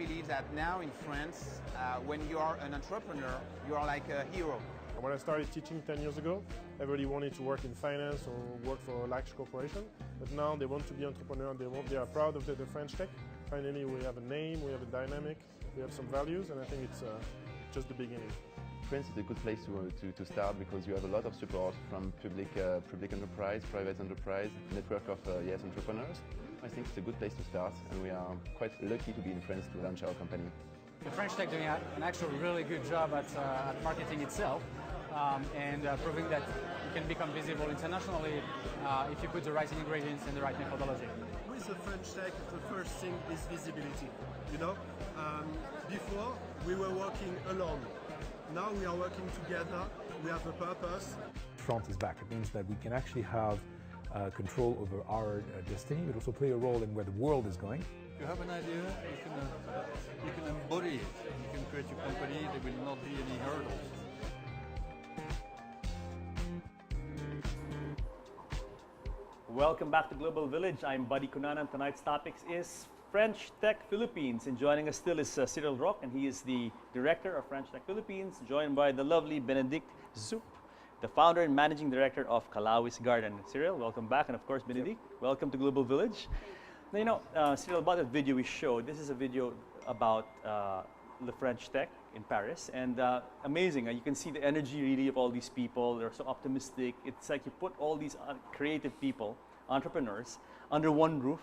believe that now in France, when you are an entrepreneur, you are like a hero. When I started teaching 10 years ago, everybody wanted to work in finance or work for a large corporation. But now they want to be entrepreneurs. They are proud of the French Tech. Finally, we have a name, we have a dynamic, we have some values, and I think it's just the beginning. France is a good place to start because you have a lot of support from public enterprise, private enterprise, network of entrepreneurs. I think it's a good place to start, and we are quite lucky to be in France to launch our company. The French Tech doing an actually really good job at marketing itself and proving that you can become visible internationally if you put the right ingredients and the right methodology. With the French Tech, the first thing is visibility. You know, before we were working alone. Now we are working together. We have a purpose. France is back. It means that we can actually have control over our destiny, but also play a role in where the world is going. You have an idea, you can embody it, and you can create your company. There will not be any hurdles. Welcome back to Global Village. I'm Buddy Cunanan. Tonight's topics is French Tech Philippines, and joining us still is Cyril Roch, and he is the director of French Tech Philippines, joined by the lovely Benedict Zoup, the founder and managing director of Kalawis Garden. Cyril, welcome back, and of course Benedict, welcome to Global Village. Now, you know, Cyril, about the video we showed, this is a video about the French Tech in Paris, and amazing. You can see the energy really of all these people. They're so optimistic. It's like you put all these creative people, entrepreneurs, under one roof,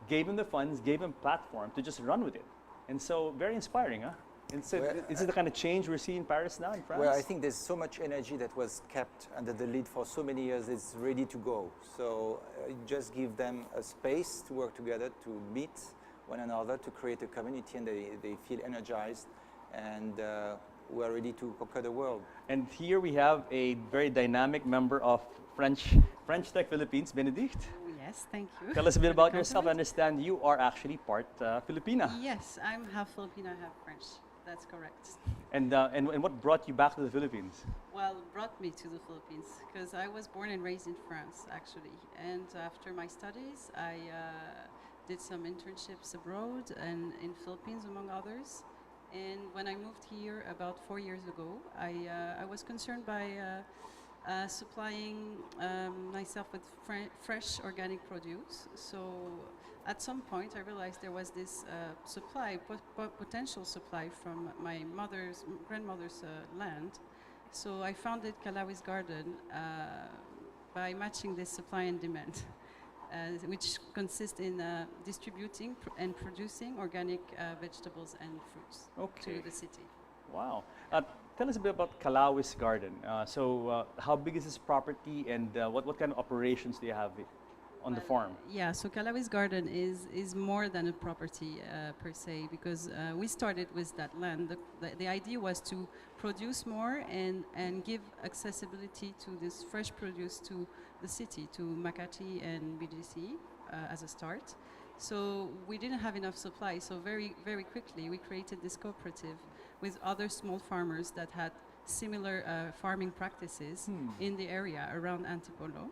gave them the funds, gave them platform to just run with it. And so, very inspiring, huh? And so, is it the kind of change we're seeing in Paris now, in France? Well, I think there's so much energy that was kept under the lid for so many years, it's ready to go. So just give them a space to work together, to meet one another, to create a community, and they feel energized, and we're ready to conquer the world. And here we have a very dynamic member of French Tech Philippines, Benedict. Yes, thank you. Tell us a bit about yourself. I understand you are actually part Filipina. Yes, I'm half Filipino, half French. That's correct. And what brought you back to the Philippines? Well, brought me to the Philippines because I was born and raised in France, actually. And after my studies, I did some internships abroad and in Philippines, among others. And when I moved here about 4 years ago, I was concerned by supplying myself with fresh organic produce. So at some point I realized there was this potential supply from my grandmother's land. So I founded Kalawis Garden by matching this supply and demand, which consists in distributing and producing organic vegetables and fruits to the city. Wow. Tell us a bit about Kalawis Garden. How big is this property, and what kind of operations do you have on the farm? Yeah, so Kalawis Garden is more than a property per se, because we started with that land. The idea was to produce more and give accessibility to this fresh produce to the city, to Makati and BGC as a start. So we didn't have enough supply, so very, very quickly we created this cooperative with other small farmers that had similar farming practices in the area around Antipolo.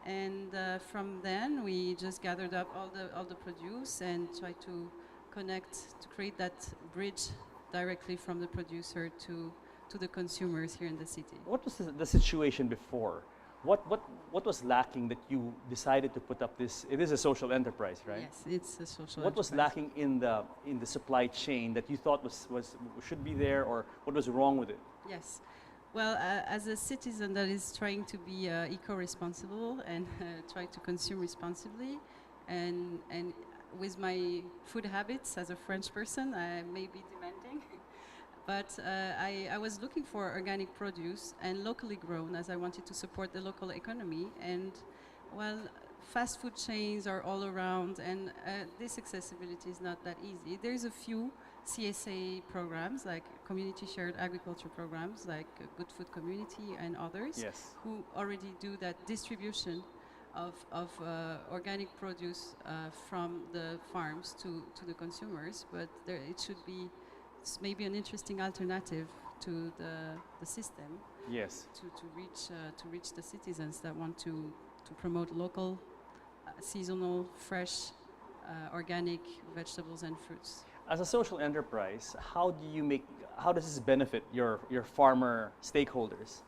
And from then we just gathered up all the produce and tried to connect, to create that bridge directly from the producer to the consumers here in the city. What was the situation before? What was lacking that you decided to put up this? It is a social enterprise, right? Yes, it's a social What was lacking in the supply chain that you thought should be there, or what was wrong with it? Yes. Well, as a citizen that is trying to be eco-responsible and try to consume responsibly, and with my food habits as a French person, I may be demanding. But I was looking for organic produce and locally grown, as I wanted to support the local economy. And well, fast food chains are all around, and this accessibility is not that easy. There's a few CSA programs, like community shared agriculture programs, like Good Food Community and others, yes, who already do that distribution of organic produce from the farms to the consumers. But it should be maybe an interesting alternative to the system. Yes. To reach the citizens that want to promote local, seasonal, fresh, organic vegetables and fruits. As a social enterprise, how does this benefit your farmer stakeholders?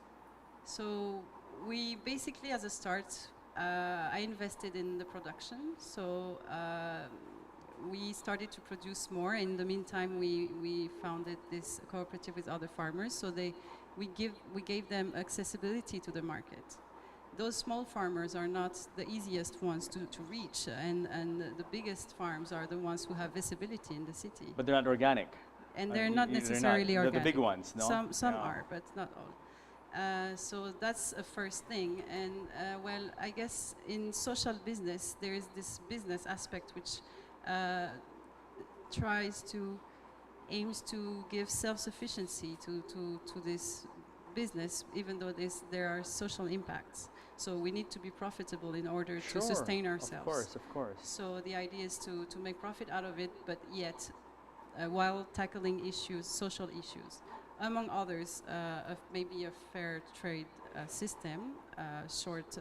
So we basically, as a start, I invested in the production. So we started to produce more. In the meantime, we founded this cooperative with other farmers. So we gave them accessibility to the market. Those small farmers are not the easiest ones to reach, and the biggest farms are the ones who have visibility in the city. But they're not organic. And they're not necessarily organic. The big ones, no? Some are, but not all. So that's a first thing. And well, I guess in social business, there is this business aspect which aims to give self-sufficiency to this business, even though there are social impacts. So we need to be profitable in order to sustain ourselves. Of course. So the idea is to make profit out of it, but yet while tackling issues, social issues. Among others, maybe a fair trade system, short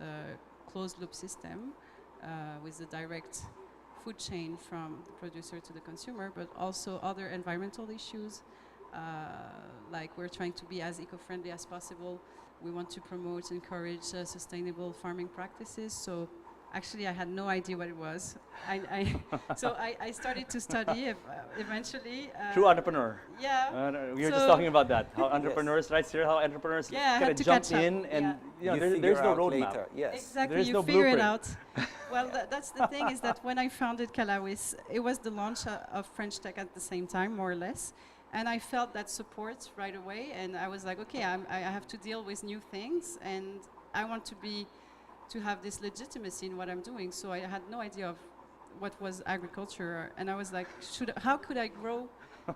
closed loop system with a direct food chain from the producer to the consumer, but also other environmental issues, like we're trying to be as eco-friendly as possible. We want to promote, encourage sustainable farming practices. So actually I had no idea what it was. So I started to study eventually. True entrepreneur. Yeah. We were just talking about that. How entrepreneurs, right, Cyril? How entrepreneurs kind of jump in and there's no roadmap. Yes. Exactly, there's you no figure it blueprint. out. Well, that's the thing is that when I founded Kalawis, it was the launch of French Tech at the same time, more or less. And I felt that support right away. And I was like, okay, I have to deal with new things. And I want to have this legitimacy in what I'm doing. So I had no idea of what was agriculture. And I was like, how could I grow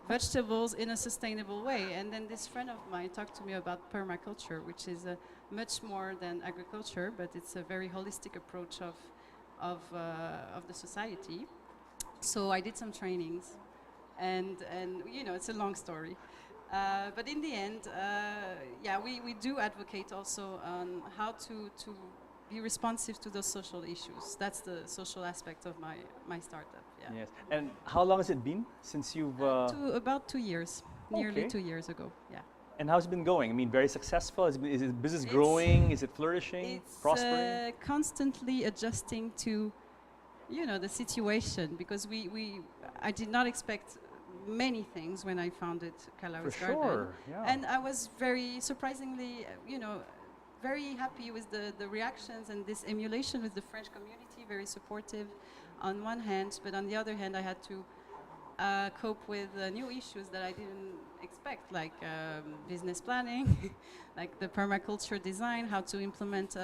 vegetables in a sustainable way? And then this friend of mine talked to me about permaculture, which is much more than agriculture, but it's a very holistic approach of the society. So I did some trainings, and you know, it's a long story. But in the end, we do advocate also on how to be responsive to those social issues. That's the social aspect of my startup. Yeah. Yes. And how long has it been since you've? About 2 years, nearly 2 years ago. Yeah. And how's it been going? I mean, very successful. Is it business growing? Is it flourishing? Prospering? It's constantly adjusting to, you know, the situation, because I did not expect many things when I founded Kalawis Garden. Sure, yeah. And I was very surprisingly, very happy with the reactions and this emulation with the French community, very supportive on one hand, but on the other hand I had to cope with new issues that I didn't expect, like business planning, like the permaculture design, how to implement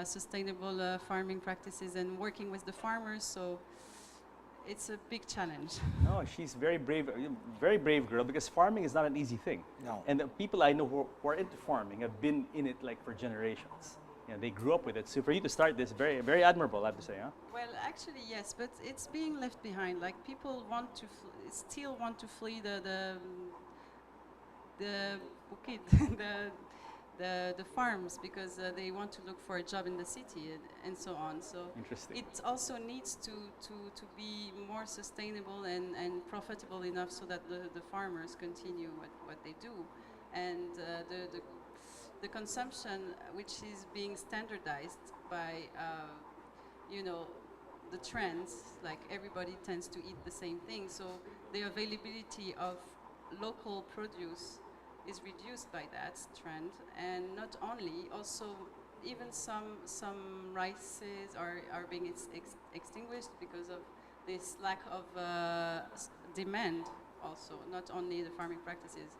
sustainable farming practices and working with the farmers. So it's a big challenge. No, she's very brave girl, because farming is not an easy thing. No. And the people I know who are into farming have been in it like for generations. You know, they grew up with it. So for you to start this, very, very admirable, I have to say, huh? Well, actually, yes, but it's being left behind. Like, people want to still want to flee the farms, because they want to look for a job in the city and so on. So it also needs to be more sustainable and profitable enough so that the farmers continue what they do. And the consumption, which is being standardized by the trends, like everybody tends to eat the same thing, so the availability of local produce is reduced by that trend. And not only, also even some rices are being extinguished because of this lack of demand, also, not only the farming practices.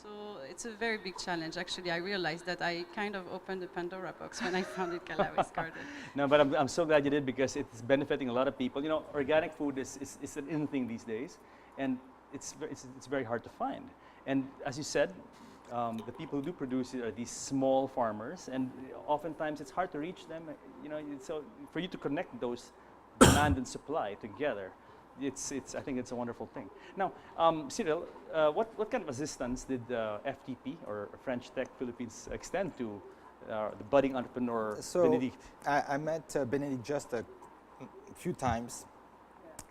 So it's a very big challenge. Actually, I realized that I kind of opened the Pandora box when I founded Kalawis Garden. No, but I'm so glad you did, because it's benefiting a lot of people. You know, organic food is an in thing these days, and it's very hard to find. And as you said, the people who do produce it are these small farmers, and oftentimes it's hard to reach them. You know, so for you to connect those demand and supply together, I think it's a wonderful thing. Now, Cyril, what kind of assistance did FTP, or French Tech Philippines, extend to the budding entrepreneur, Benedict? I met Benedict just a few times,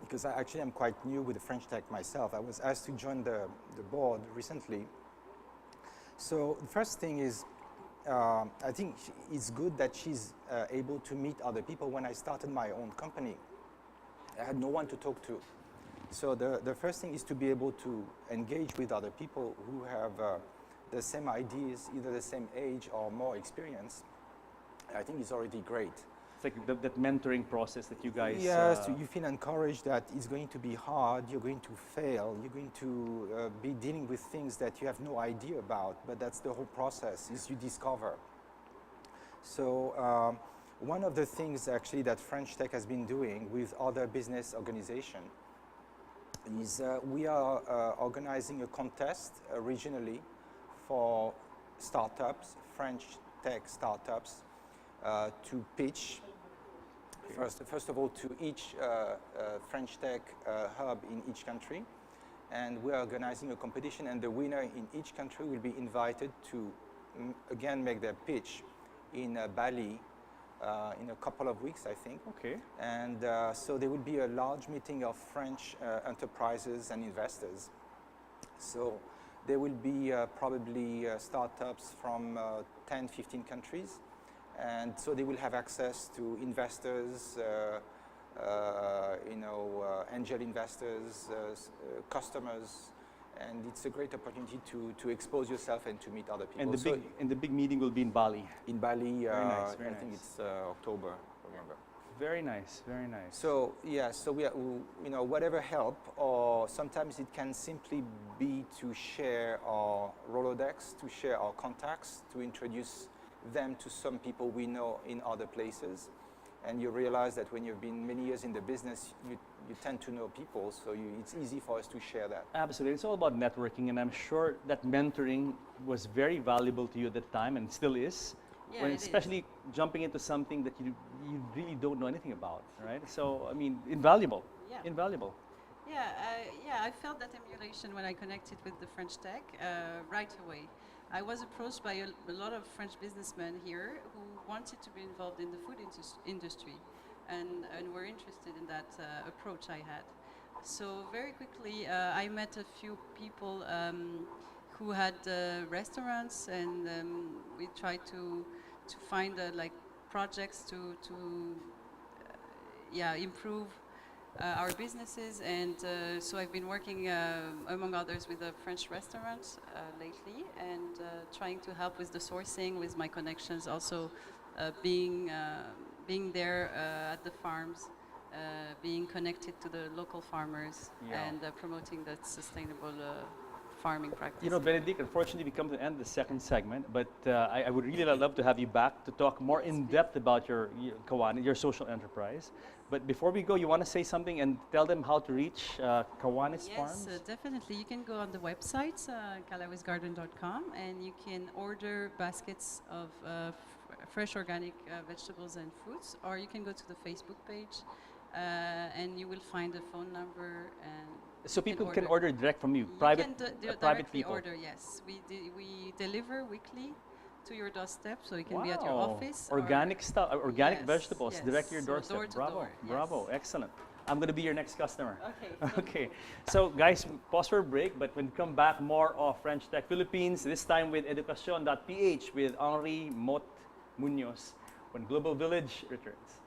because actually I'm quite new with the French Tech myself. I was asked to join the board recently. So the first thing is, I think it's good that she's able to meet other people. When I started my own company, I had no one to talk to. So the first thing is to be able to engage with other people who have the same ideas, either the same age or more experience. I think it's already great. It's like that mentoring process that you guys... Yes, you feel encouraged that it's going to be hard, you're going to fail, you're going to be dealing with things that you have no idea about, but that's the whole process, is you discover. So one of the things actually that French Tech has been doing with other business organizations is we are organizing a contest regionally for startups, French tech startups, to pitch, first of all, to each French tech hub in each country. And we're organizing a competition, and the winner in each country will be invited to, again, make their pitch in Bali in a couple of weeks, I think. Okay. And so there will be a large meeting of French enterprises and investors. So there will be probably startups from 10, 15 countries. And so they will have access to investors, angel investors, customers, and it's a great opportunity to expose yourself and to meet other people. And the big meeting will be in Bali. In Bali, very nice, I think it's October, November. Very nice, very nice. So yeah, so we are, whatever help, or sometimes it can simply be to share our Rolodex, to share our contacts, to introduce them to some people we know in other places. And you realize that when you've been many years in the business, you tend to know people, so it's easy for us to share that. Absolutely. It's all about networking, and I'm sure that mentoring was very valuable to you at the time, and still is. Yeah, when especially jumping into something that you really don't know anything about, right? So, I mean, invaluable. Yeah. Invaluable. Yeah, I felt that emulation when I connected with the French Tech right away. I was approached by a lot of French businessmen here who wanted to be involved in the food industry and were interested in that approach I had. So very quickly I met a few people who had restaurants, and we tried to find like projects to improve our businesses, and so I've been working among others with a French restaurant lately, and trying to help with the sourcing with my connections, also being there at the farms, being connected to the local farmers, and promoting that sustainable farming practice. You know, Benedict, unfortunately we come to the end of the second segment, but I would really love to have you back to talk more in depth about your Kawanis, your social enterprise. But before we go, you want to say something and tell them how to reach Kawanis Farms? Yes, definitely. You can go on the website, calawisgarden.com, and you can order baskets of fresh organic vegetables and fruits, or you can go to the Facebook page and you will find a phone number. And so people can order direct from you, private people? Order, yes. We deliver weekly to your doorstep, so you can be at your office. Organic stuff, organic vegetables, direct to your doorstep. Door to Bravo, door, bravo, excellent. I'm going to be your next customer. Okay. Okay. So guys, pause for a break, but when we come back, more of French Tech Philippines, this time with Educacion.ph with Henri Mot Munoz when Global Village returns.